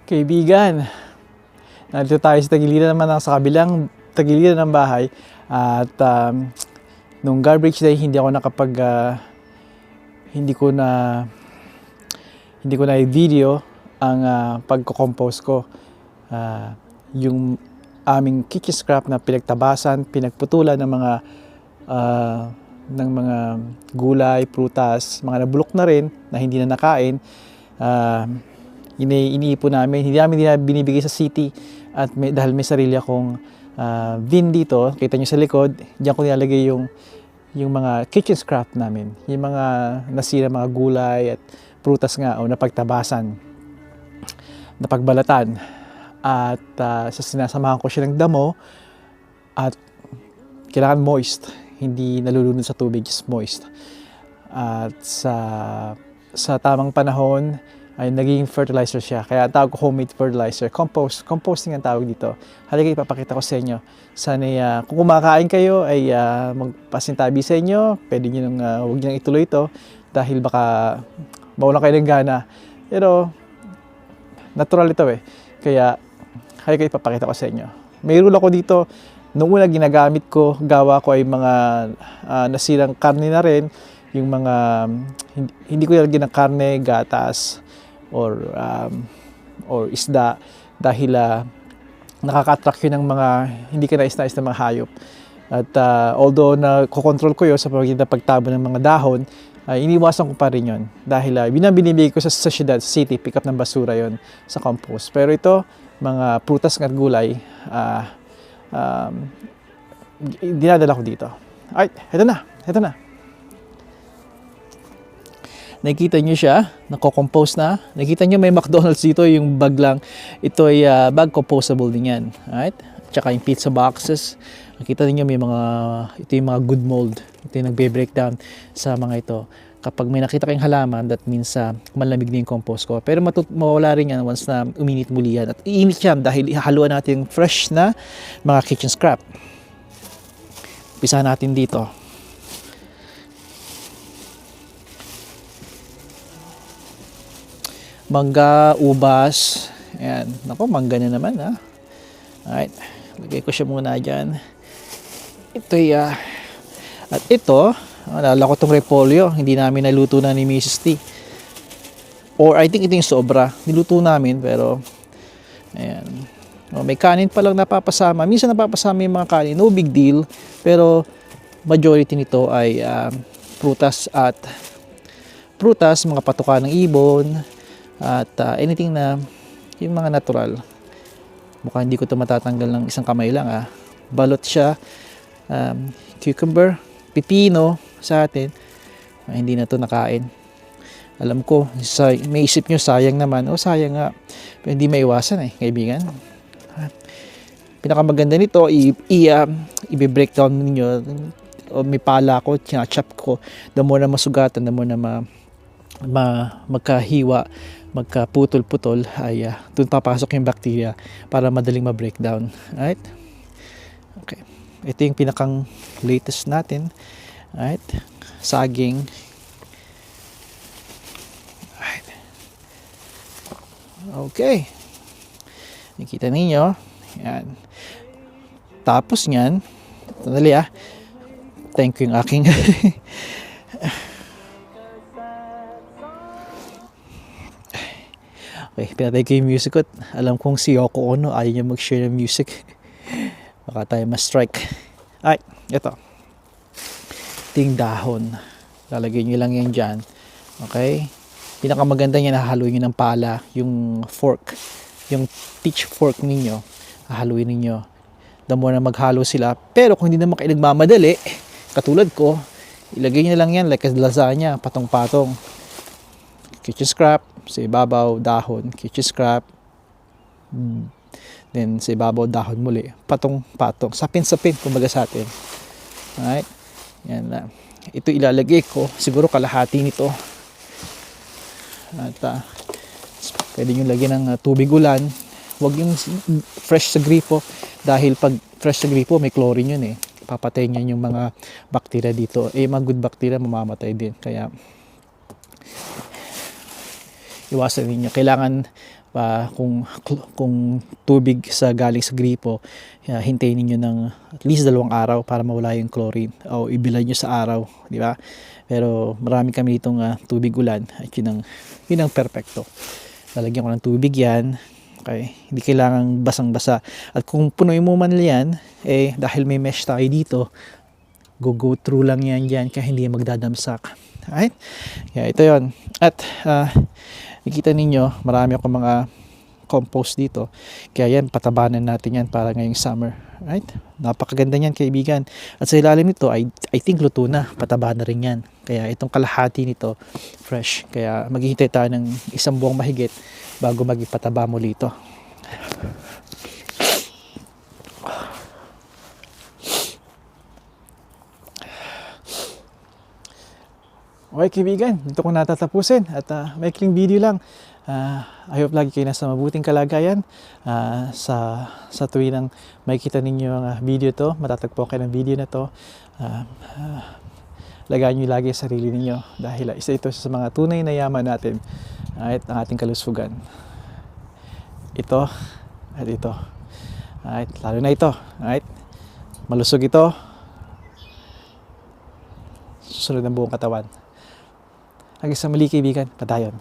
Kaibigan, nandito tayo sa tagiliran naman sa kabilang tagiliran ng bahay at nung garbage day hindi ako nakapag hindi ko na i-video ang pagko-compose ko. Yung aming kitchen scrap na pinagtabasan, pinagputulan ng mga gulay, prutas, mga nabulok na rin na hindi na nakain. Iniipon namin, hindi namin binibigay sa city at dahil may sarili akong bin dito, kita nyo sa likod, diyan ko nilalagay yung mga kitchen scrap namin, yung mga nasira mga gulay at prutas nga o napagtabasan, napagbalatan at sinasamahan ko siya ng damo at kailangan moist, hindi nalulunod sa tubig, just moist. At sa tamang panahon ay naging fertilizer siya. Kaya tawag ko homemade fertilizer. Composting ang tawag dito. Halika ipapakita ko sa inyo. Sana kung kumakain kayo ay magpasintabi sa inyo. Pwede nyo nang huwag nyo nang ituloy ito dahil baka mawalan kayo ng gana. Pero natural ito eh. Kaya halika ipapakita ko sa inyo. May rule ako dito. Noong una ginagamit ko, gawa ko ay mga nasirang karne na rin. Yung mga hindi ko nilagyan ng karne, gatas, or isda dahil nakaka-attract yun ng mga hindi ka nais-nais na mga hayop. At although na-control ko yun sa pagkita pagtabo ng mga dahon, iniwasan ko pa rin yun dahil binibigay ko sa syudad, sa city, pick up ng basura yon sa compost. Pero ito, mga prutas at gulay, dinadala ko dito. Alright, ito na. Nakikita nyo siya, nako-compose na. Nakikita nyo may McDonald's dito, yung bag lang. Ito ay bag compostable din yan. Alright? Tsaka yung pizza boxes. Nakikita niyo may ito yung mga good mold. Ito yung nagbe-breakdown sa mga ito. Kapag may nakita kayong halaman, that means malamig na yung compost ko. Pero mawala rin yan once na uminit muli yan. At iinit yan dahil ihaluan natin yung fresh na mga kitchen scrap. Umpisahan natin dito. Mangga, ubas. Ayan. Naku, mangga na naman ha. Alright. Lagay ko siya muna dyan. Ito at ito, nalala ko itong repolyo. Hindi namin naluto na ni Mrs. T. Or I think ito yung sobra. Niluto namin pero ayan. May kanin pa lang napapasama. Minsan napapasama yung mga kanin. No big deal. Pero majority nito ay prutas, mga patuka ng ibon, at anything na yung mga natural. Mukhang hindi ko ito matatanggal ng isang kamay lang balot siya, cucumber, pipino sa atin, hindi na ito nakain. Alam ko, may isip nyo sayang naman. Sayang nga, pero hindi maiwasan kaibigan. Pinakamaganda nito, i-breakdown ninyo. May pala ko, chop ko, the more na masugatan, the more na magkahiwa, magkaputol-putol, ay doon papasok yung bacteria para madaling ma-breakdown. Alright? Okay. Ito yung pinakang latest natin. Alright? Saging. Alright. Okay. Nakita ninyo. Yan. Tapos nyan, sandali thank you yung aking okay, pinatay ko yung music ko. Alam kong si Yoko Ono ayaw niya mag-share ng music. Baka tayo ma-strike. Ay, ito. Ito yung dahon. Lalagay nyo lang yan dyan. Okay? Pinakamaganda niya, nahaluin nyo ng pala. Yung fork. Yung pitchfork ninyo. Hahaluin ninyo. The more na maghalo sila. Pero kung hindi naman kayo nagmamadali, katulad ko, ilagay nyo lang yan like a lasagna, patong-patong. Kitchen scrap, sa ibabaw, dahon, kitchen scrap, then sa ibabaw, dahon muli, patong-patong, sapin-sapin, kumbaga sa atin. Alright, yan na. Ito ilalagay ko, siguro kalahati nito. At pwede nyo lagyan ng tubig ulan. Huwag yung fresh sa gripo, dahil pag fresh sa gripo, may chlorine yun papatay niyan yung mga bacteria dito. Mga good bacteria mamamatay din. Kaya iwasan niyo. Kailangan Kung tubig galing sa gripo, hintayin niyo ng at least 2 araw para mawala yung chlorine, o ibilad niyo sa araw, di ba? Pero marami kami ditong tubig ulan, at yun ang perpekto. Lalagyan ko ng tubig yan. Okay, hindi kailangang basang-basa. At kung punuin mo man yan, dahil may mesh tayo dito, go through lang yan dyan, kaya hindi magdadamsak. Alright? Yeah, ito yon. At nakikita ninyo, marami akong mga compost dito. Kaya yan, patabanan natin yan para ngayong summer. Right? Napakaganda niyan, kaibigan. At sa ilalim nito, I think luto na. Pataba na rin yan. Kaya itong kalahati nito, fresh. Kaya maghihintay tayo ng 1 buwang mahigit bago magipataba muli ito. Okay kaibigan, dito ko natatapusin at maikling video lang. I hope lagi kayo nasa mabuting kalagayan. Sa tuwing makikita ninyo ang video to, matatagpo kayo ng video na to, lagayan nyo lagi sa sarili ninyo dahil isa ito sa mga tunay na yaman natin at ang ating kalusugan. Ito at ito. Lalo na ito. Malusog ito. Susunod ng buong katawan. Hanggang sa muli kaibigan, patayon.